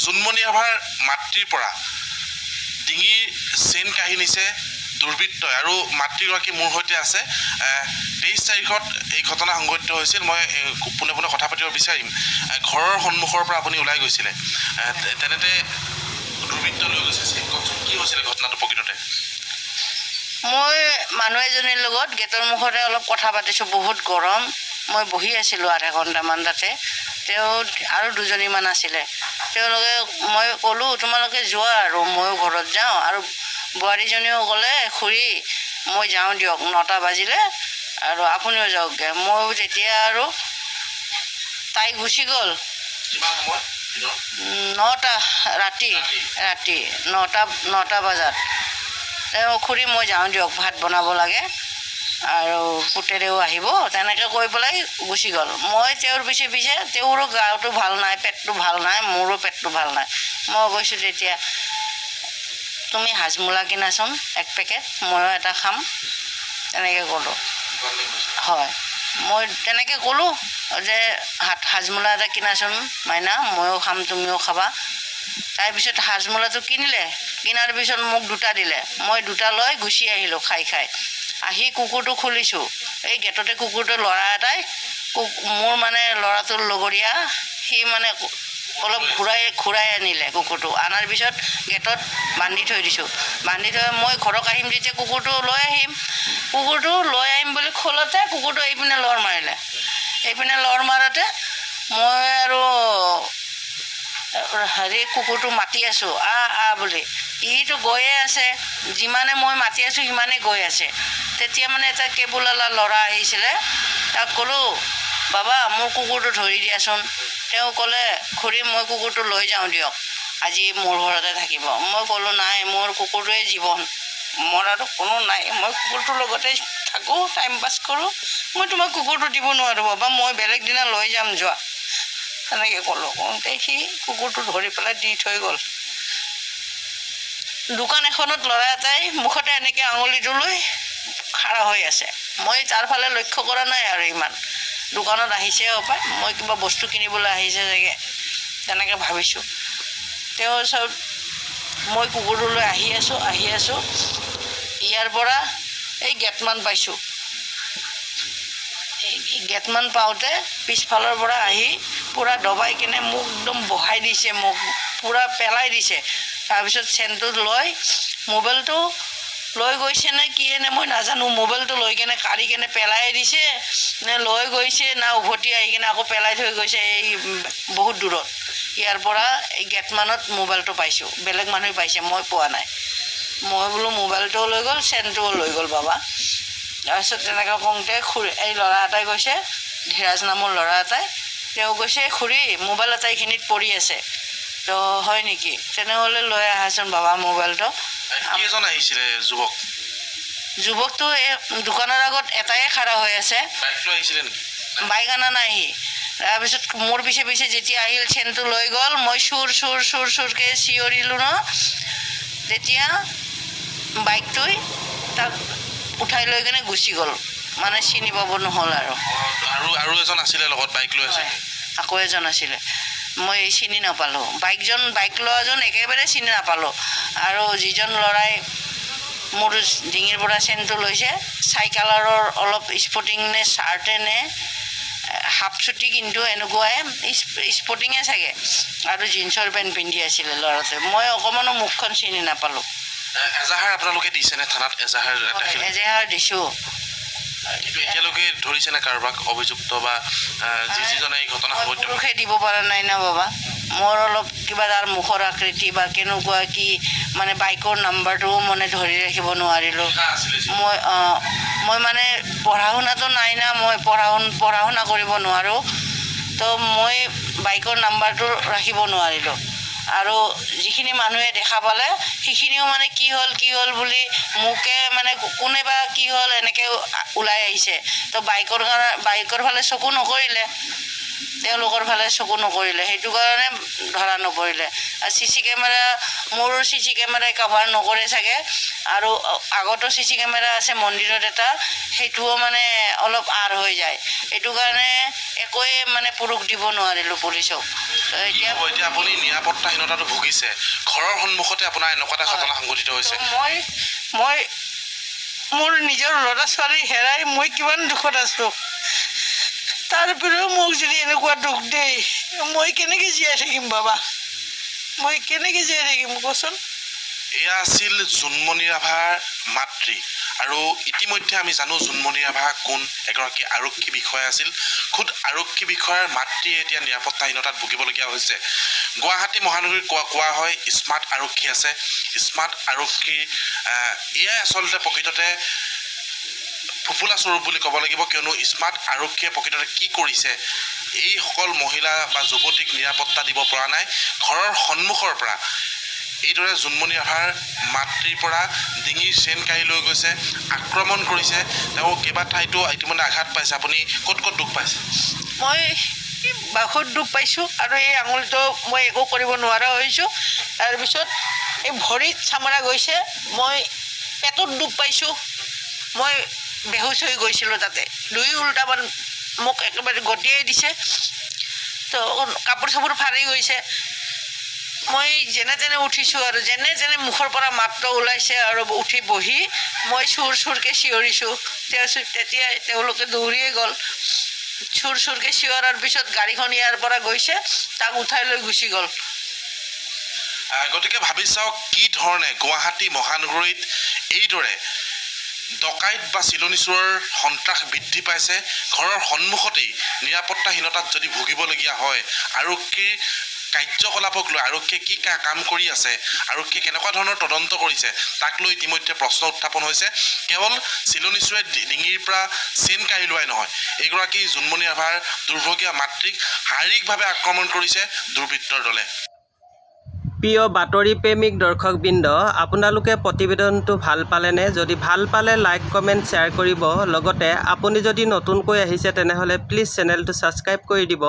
জোনমণি ৰাভাৰ মাতৃৰ পৰা ডিঙিৰ চেইন কাঢ়ি নিছে দুৰ্বৃত্তই আৰু মাতৃগৰাকী মোৰ সৈতে আছে 23 তাৰিখত এই ঘটনা সংঘটিত হৈছিল মই পোনে পোনে কথা পাতিব বিচাৰিম ঘৰৰ সন্মুখৰ পৰা আপুনি ওলাই গৈছিলে তেনেতে দুৰ্বৃত্ত লৈ গৈছে চেইন কওকচোন কি হৈছিলে ঘটনাটো প্ৰকৃততে মই মানুহ এজনীৰ লগত গেটৰ মুখতে অলপ কথা পাতিছোঁ বহুত গৰম মই বহি আছিলোঁ আধা ঘণ্টামান তাতে তেওঁ আৰু দুজনীমান আছিলে তেওঁলোকে মই ক'লোঁ তোমালোকে যোৱা আৰু ময়ো ঘৰত যাওঁ আৰু বোৱাৰীজনীও ক'লে খুৰী মই যাওঁ দিয়ক 9টা বাজিলে আৰু আপুনিও যাওকগৈ ময়ো তেতিয়া আৰু তাই গুচি গ'ল 9টা ৰাতি 9টা বজাত তেওঁ খুৰী মই যাওঁ দিয়ক ভাত বনাব লাগে আৰু পুতেৰেও আহিব তেনেকৈ কৈ পেলাই গুচি গ'ল মই তেওঁৰ পিছে পিছে তেওঁৰো গাটো ভাল নাই পেটটো ভাল নাই মোৰো পেটটো ভাল নাই মই গৈছোঁ তেতিয়া তুমি হাজমোলা কিনাচোন 1 পেকেট ময়ো এটা খাম তেনেকৈ ক'লোঁ হয় মই তেনেকৈ ক'লোঁ যে হাজমোলা এটা কিনাচোন মাইনা ময়ো খাম তুমিও খাবা তাৰপিছত হাজমোলাটো কিনিলে কিনাৰ পিছত মোক 2টা দিলে মই 2টা লৈ গুচি আহিলোঁ খাই আহি কুকুৰটো খুলিছোঁ এই গেটতে কুকুৰটো ল'ৰা এটাই মোৰ মানে ল'ৰাটোৰ লগৰীয়া সি মানে অলপ ঘূৰাই আনিলে কুকুৰটো আনাৰ পিছত গেটত বান্ধি থৈ দিছোঁ বান্ধি থৈ মই ঘৰত আহিম যেতিয়া কুকুৰটো লৈ আহিম বুলি খোলোতে কুকুৰটো এইপিনে লৰ মাৰিলে এইপিনে লৰ মাৰোঁতে মই আৰু কুকুৰটো মাতি আছোঁ আ বুলি ইটো গৈয়ে আছে যিমানে মই মাতি আছোঁ সিমানেই গৈ আছে তেতিয়া মানে এটা কেবুলৱালা ল'ৰা আহিছিলে তাক ক'লোঁ বাবা মোৰ কুকুৰটো ধৰি দিয়াচোন তেওঁ ক'লে খুৰী মই কুকুৰটো লৈ যাওঁ দিয়ক আজি মোৰ ঘৰতে থাকিব মই ক'লোঁ নাই মোৰ কুকুৰটোৱে জীৱন মোৰ আৰু কোনো নাই মই কুকুৰটোৰ লগতে থাকোঁ টাইম পাছ কৰোঁ মই তোমাক কুকুৰটো দিব নোৱাৰোঁ বাবা মই বেলেগ দিনা লৈ যাম যোৱা তেনেকৈ ক'লোঁ কওঁতে সি কুকুৰটো ধৰি পেলাই দি থৈ গ'ল দোকান এখনত ল'ৰা এটাই মুখতে এনেকৈ আঙুলিটো লৈ খাৰা হৈ আছে মই তাৰ ফালে লক্ষ্য কৰা নাই আৰু ইমান দোকানত আহিছে হপায় মই কিবা বস্তু কিনিবলৈ আহিছে চাগে তেনেকৈ ভাবিছোঁ তেওঁ চব মই কুকুৰটোলৈ আহি আছোঁ ইয়াৰ পৰা এই গেটমান পাইছোঁ গেটমান পাওঁতে পিছফালৰ পৰা আহি পূৰা দবাই কিনে মোক একদম বহাই দিছে মোক পূৰা পেলাই দিছে তাৰপিছত চেনটো লৈ মোবাইলটো লৈ গৈছে নে কি নে মই নাজানো মোবাইলটো লৈ কিনে কাঢ়ি কিনে পেলাই দিছে নে লৈ গৈছে না উভতি আহি কিনে আকৌ পেলাই থৈ গৈছে এই বহুত দূৰত ইয়াৰ পৰা এই গেটমানত মোবাইলটো পাইছোঁ বেলেগ মানুহে পাইছে মই পোৱা নাই মই বোলো মোবাইলটোও লৈ গ'ল চেনটোও লৈ গ'ল বাবা তাৰপিছত তেনেকৈ কওঁতে এই ল'ৰা এটাই কৈছে ধীৰাজ নামৰ ল'ৰা এটাই তেওঁ কৈছে খুৰী মোবাইল এটা এইখিনিত পৰি আছে তো হয় নেকি তেনেহ'লে লৈ আহাচোন বাবা মোবাইলটো কেইজন আহিছিলে যুৱকটো এই দোকানৰ আগত এটাই খাৰা হৈ আছে বাইক লৈ আহিছিলে নেকি বাইক অনা নাই সি তাৰপিছত মোৰ পিছে যেতিয়া আহিল চেনটো লৈ গ'ল মই চুৰকৈ চিঞৰিলোঁ ন তেতিয়া বাইকটোৱে তাক উঠাই লৈ কিনে গুচি গ'ল মানে চিনি পাব নহ'ল আৰু এজন আছিলে লগত বাইক লৈ আছে আকৌ এজন আছিলে মই চিনি নাপালোঁ বাইক লোৱাজন একেবাৰে চিনি নাপালোঁ আৰু যিজন ল'ৰাই মোৰ ডিঙিৰ পৰা চেনটো লৈছে চাইকেলাৰৰ অলপ স্পৰ্টিং নে চাৰ্টে নে হাফ চুটি কিন্তু এনেকুৱাই স্পৰ্টিঙে চাগে আৰু জিন্সৰ পেণ্ট পিন্ধি আছিলে ল'ৰাটোৱে মই অকণমানো মুখখন চিনি নাপালোঁ এজাহাৰ আপোনালোকে দিছেনে থানাত এজাহাৰ দিছোঁ এতিয়ালৈকে ধৰিছেনে কাৰোবাক অভিযুক্ত বা যিজনে এই ঘটনা পুৰুষে দিব পৰা নাই না বাবা মোৰ অলপ কিবা তাৰ মুখৰ আকৃতি বা কেনেকুৱা কি মানে বাইকৰ নাম্বাৰটোও মানে ধৰি ৰাখিব নোৱাৰিলোঁ মই মানে পঢ়া শুনাটো নাই না মই পঢ়া শুনা কৰিব নোৱাৰোঁ তো মই বাইকৰ নাম্বাৰটো ৰাখিব নোৱাৰিলোঁ আৰু যিখিনি মানুহে দেখা পালে সেইখিনিও মানে কি হ'ল বুলি মোকে মানে কোনে বা কি হ'ল এনেকৈ ওলাই আহিছে তো বাইকৰ ফালে চকু নকৰিলে তেওঁলোকৰ ফালে চকু নকৰিলে, সেইটো কাৰণে ধৰা নপৰিলে। আৰু CC কেমেৰা, মোৰ CC কেমেৰাই কাভাৰ নকৰে চাগে, আৰু আগতো CC কেমেৰা আছে মন্দিৰত এটা, সেইটোও মানে অলপ আৰ হৈ যায়, সেইটো কাৰণে একোৱে মানে পুৰুষ দিব নোৱাৰিলোঁ পুলিচক। তো কি এতিয়া হ'ব এতিয়া আপুনি নিৰাপত্তাহীনতাটো ভুগিছে, ঘৰৰ সন্মুখতে আপোনাৰ এনেকুৱা এটা ঘটনা সংঘটিত হৈছে। মই মোৰ নিজৰ ল'ৰা ছোৱালী হেৰাই মই কিমান দুখত আছোঁ, তাৰ উপৰিও মোক যদি এনেকুৱা দুখ দেই, মই কেনেকৈ জীয়াই থাকিম বাবা, মই কেনেকৈ জীয়াই থাকিম কচোন। এয়া আছিল জোনমণি ৰাভাৰ মাতৃ, আৰু ইতিমধ্যে আমি জানো জোনমণি ৰাভা কোন এগৰাকী আৰক্ষী বিষয়া আছিল। খুদ আৰক্ষী বিষয়াৰ মাতৃয়ে এতিয়া নিৰাপত্তাহীনতাত ভুগিবলগীয়া হৈছে। গুৱাহাটী মহানগৰীত কোৱা হয় স্মাৰ্ট আৰক্ষী আছে, স্মাৰ্ট আৰক্ষীৰ এয়াই আচলতে প্ৰকৃততে ফুপুলা স্বৰূপ বুলি ক'ব লাগিব, কিয়নো স্মাৰ্ট আৰক্ষীয়ে প্ৰকৃততে কি কৰিছে, এইসকল মহিলা বা যুৱতীক নিৰাপত্তা দিব পৰা নাই। ঘৰৰ সন্মুখৰ পৰা এইদৰে জোনমণি ৰাভাৰ মাতৃৰ পৰা ডিঙিৰ চেইন কাঢ়ি লৈ গৈছে, আক্ৰমণ কৰিছে, তেওঁ কেইবা ঠাইতো ইতিমধ্যে আঘাত পাইছে। আপুনি ক'ত ক'ত দুখ পাইছে? মই বাহুত দুখ পাইছোঁ, আৰু এই আঙুলিটো মই একো কৰিব নোৱাৰা হৈছোঁ। তাৰপিছত এই ভৰিত চামৰা গৈছে, মই পেটত দুখ পাইছোঁ, মই বেহুচ হৈ গৈছিলোঁ তাতে, দুই উল্টামান মোক একেবাৰে গতিয়াই দিছে, তো কাপোৰ চাপোৰ ফাৰি গৈছে। মই যেনে তেনে উঠিছোঁ, আৰু যেনে যেনে মুখৰ পৰা মাতটো ওলাইছে আৰু উঠি বহি মই চুৰকৈ চিঞৰিছোঁ। তেতিয়া তেওঁলোকে দৌৰিয়ে গ'ল। চুৰকৈ চিঞৰাৰ পিছত গাড়ীখন ইয়াৰ পৰা গৈছে, তাক উঠাই লৈ গুচি গ'ল। গতিকে ভাবি চাওক কি ধৰণে গুৱাহাটী মহানগৰীত এইদৰে ডকাইত বা চিলনী চোৰৰ সন্ত্ৰাস বৃদ্ধি পাইছে। ঘৰৰ সন্মুখতেই নিৰাপত্তাহীনতাত যদি ভুগিবলগীয়া হয়, আৰক্ষীৰ কাৰ্যকলাপক লৈ আৰক্ষীয়ে কি কাম কৰি আছে, আৰক্ষীয়ে কেনেকুৱা ধৰণৰ তদন্ত কৰিছে, তাক লৈ ইতিমধ্যে প্ৰশ্ন উত্থাপন হৈছে। কেৱল চিলনী চোৰে ডিঙিৰ পৰা চেইন কাঢ়ি লোৱাই নহয়, এইগৰাকী জোনমণি ৰাভাৰ দুৰ্ভগীয়া মাতৃক শাৰীৰিকভাৱে আক্ৰমণ কৰিছে দুৰ্বৃত্তৰ দলে। প্ৰিয় বাতৰি প্ৰেমিক দৰ্শকবৃন্দ, আপোনালোকে প্ৰতিবেদনটো ভাল পালেনে? যদি ভাল পালে লাইক কমেণ্ট শ্বেয়াৰ কৰিব। লগতে আপুনি যদি নতুনকৈ আহিছে তেনেহ'লে প্লিজ চেনেলটো ছাবস্ক্ৰাইব কৰি দিব,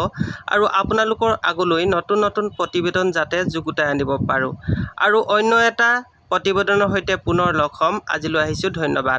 আৰু আপোনালোকৰ আগলৈ নতুন নতুন প্ৰতিবেদন যাতে যুগুতাই আনিব পাৰোঁ। আৰু অন্য এটা প্ৰতিবেদনৰ সৈতে পুনৰ লগ হ'ম। আজিলৈ আহিছোঁ, ধন্যবাদ।